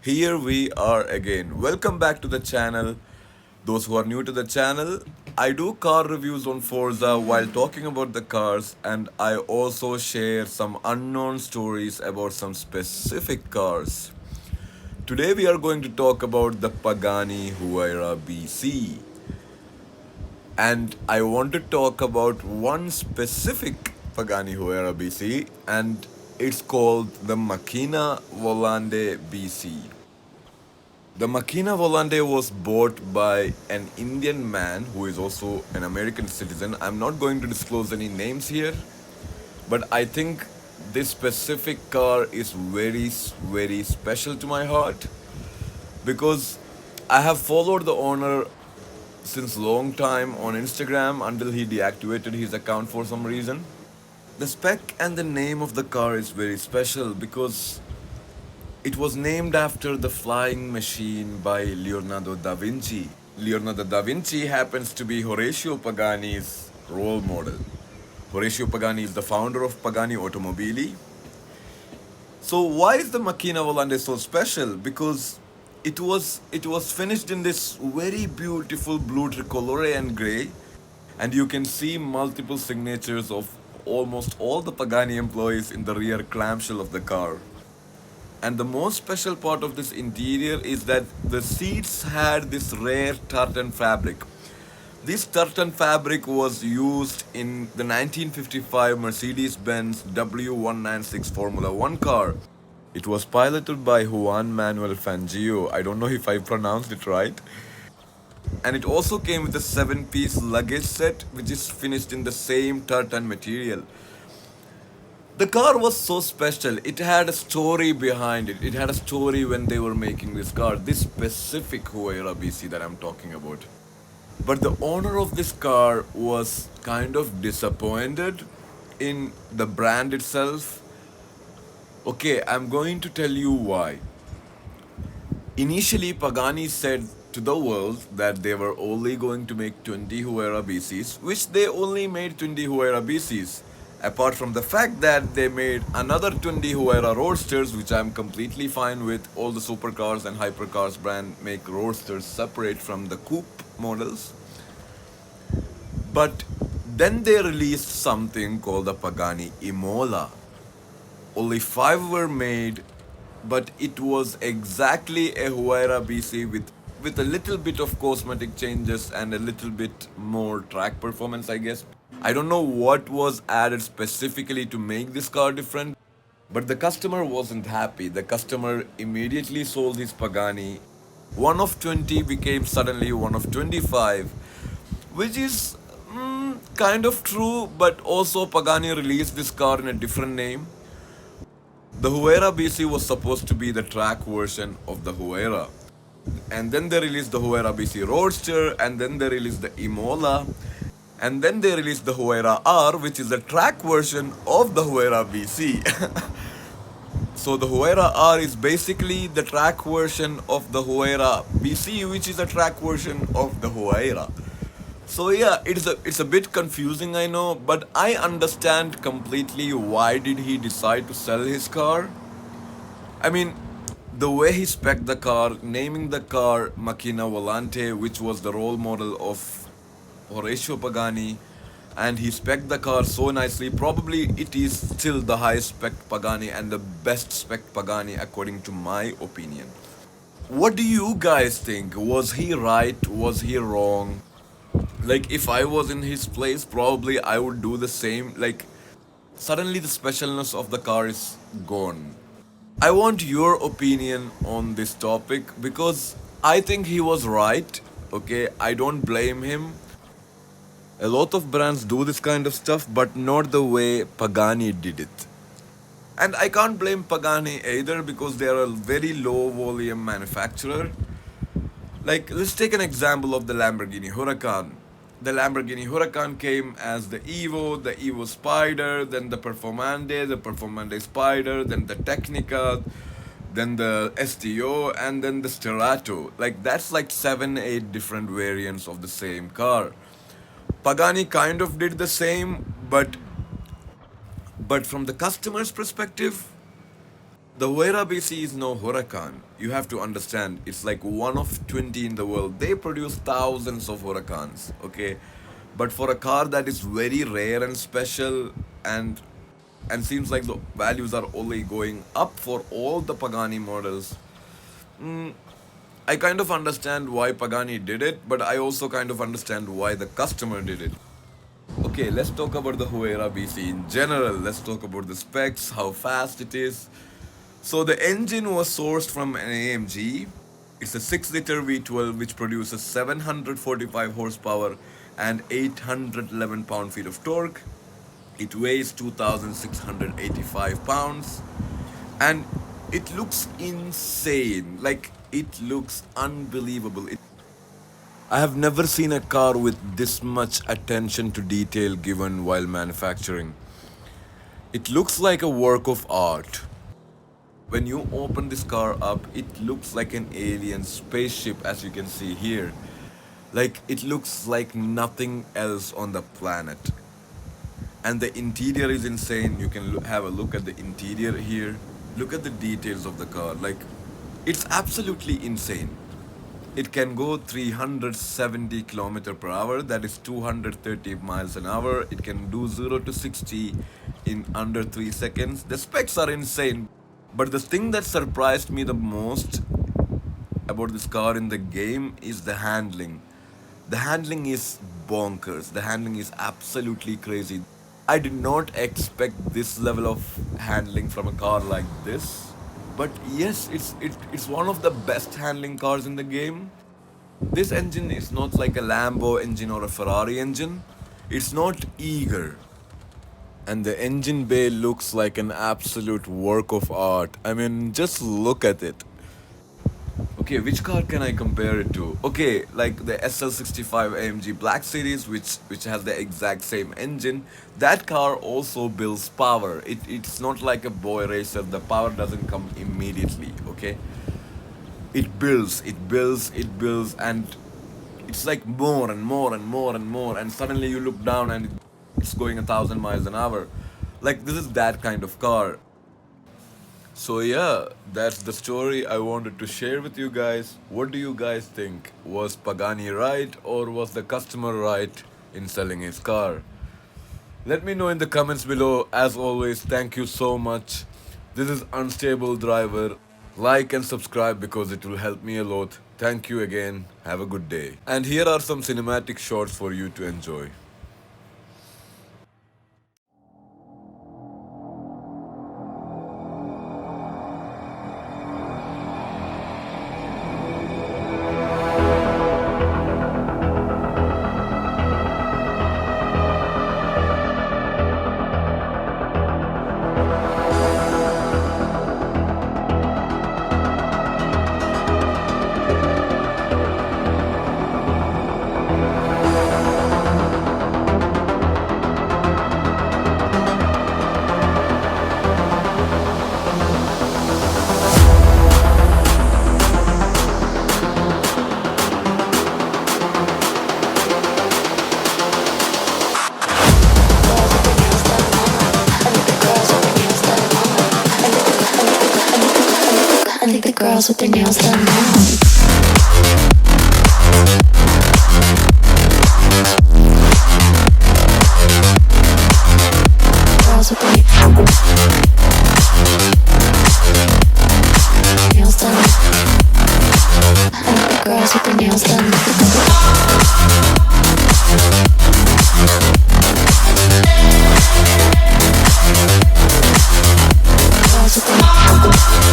Here we are again. Welcome back to the channel. Those who are new to the channel, I do car reviews on Forza while talking about the cars, and I also share some unknown stories about some specific cars. Today we are going to talk about the Pagani Huayra BC. And I want to talk about one specific Pagani Huayra BC, and it's called the Macchina Volante BC. The Macchina Volante was bought by an Indian man who is also an American citizen. I'm not going to disclose any names here, but I think this specific car is very special to my heart because I have followed the owner since long time on Instagram until he deactivated his account for some reason. The spec and the name of the car is very special because it was named after the flying machine by Leonardo da Vinci. Leonardo da Vinci happens to be Horacio Pagani's role model. Horacio Pagani is the founder of Pagani Automobili. So why is the Macchina Volante so special? Because it was finished in this very beautiful blue tricolore and gray, and you can see multiple signatures of almost all the Pagani employees in the rear clamshell of the car. And the most special part of this interior is that the seats had this rare tartan fabric. This tartan fabric was used in the 1955 Mercedes-Benz W196 Formula One car. It was piloted by Juan Manuel Fangio. I don't know if I pronounced it right. And it also came with a 7-piece luggage set, which is finished in the same tartan material. The car was so special. It had a story behind it. It had a story when they were making this car, this specific Huayra BC that I'm talking about. But the owner of this car was kind of disappointed in the brand itself. Okay, I'm going to tell you why. Initially, Pagani said to the world that they were only going to make 20 Huayra BCs, which they only made 20 Huayra BCs. Apart from the fact that they made another 20 Huayra Roadsters, which I'm completely fine with. All the supercars and hypercars brand make Roadsters separate from the coupe models. But then they released something called the Pagani Imola. Only 5 were made, but it was exactly a Huayra BC with a little bit of cosmetic changes and a little bit more track performance, I guess. I don't know what was added specifically to make this car different, but the customer wasn't happy. The customer immediately sold his Pagani. One of 20 became suddenly one of 25, which is kind of true, but also Pagani released this car in a different name. The Huayra BC was supposed to be the track version of the Huayra. And then they released the Huayra BC Roadster, and then they released the Imola, and then they released the Huayra R, which is the track version of the Huayra BC. So the Huayra R is basically the track version of the Huayra BC, which is a track version of the Huayra. So yeah, it's a bit confusing, I know, but I understand completely why did he decide to sell his car. I mean, the way he spec'd the car, naming the car Macchina Volante, which was the role model of Horacio Pagani, and he spec'd the car so nicely. Probably it is still the highest spec Pagani and the best spec Pagani according to my opinion. What do you guys think? Was he right? Was he wrong? Like, if I was in his place, probably I would do the same. Like, suddenly the specialness of the car is gone. I want your opinion on this topic because I think he was right. Okay, I don't blame him. A lot of brands do this kind of stuff, but not the way Pagani did it. And I can't blame Pagani either because they are a very low volume manufacturer. Like, let's take an example of the Lamborghini Huracan. The Lamborghini Huracan came as the Evo Spider, then the Performante Spider, then the Technica, then the STO, and then the Sterato. Like, that's like 7, 8 different variants of the same car. Pagani kind of did the same, but from the customer's perspective, The Huayra BC is no Huracan. You have to understand, it's like one of 20 in the world. They produce thousands of Huracans, okay? But for a car that is very rare and special and seems like the values are only going up for all the Pagani models, I kind of understand why Pagani did it, but I also kind of understand why the customer did it. Okay, let's talk about the Huayra BC in general. Let's talk about the specs, how fast it is. So the engine was sourced from an AMG. It's a 6-liter V12 which produces 745 horsepower and 811 pound-feet of torque. It weighs 2,685 pounds and it looks insane. Like, it looks unbelievable. I have never seen a car with this much attention to detail given while manufacturing. It looks like a work of art. When you open this car up, it looks like an alien spaceship, as you can see here. Like, it looks like nothing else on the planet. And the interior is insane. You can have a look at the interior here. Look at the details of the car. Like, it's absolutely insane. It can go 370 kilometer per hour, that is 230 miles an hour. It can do 0 to 60 in under 3 seconds. The specs are insane. But the thing that surprised me the most about this car in the game is the handling. The handling is bonkers. The handling is absolutely crazy. I did not expect this level of handling from a car like this. But yes, it's one of the best handling cars in the game. This engine is not like a Lambo engine or a Ferrari engine. It's not eager. And the engine bay looks like an absolute work of art. I mean, just look at it. Okay, which car can I compare it to? Okay, like the SL65 AMG Black Series, which has the exact same engine. That car also builds power. It's not like a boy racer. The power doesn't come immediately, okay? It builds, it builds, it builds, and it's like more and more and more and more, and suddenly you look down and it's going 1,000 miles an hour. Like, this is that kind of car. So yeah, that's the story I wanted to share with you guys. What do you guys think? Was Pagani right, or was the customer right in selling his car? Let me know in the comments below. As always, thank you so much. This is Unstable Driver. Like and subscribe because it will help me a lot. Thank you again. Have a good day. And here are some cinematic shots for you to enjoy. I think the girls with their nails done now. Girls with their nails done. I think the girls with their nails done. Girls with their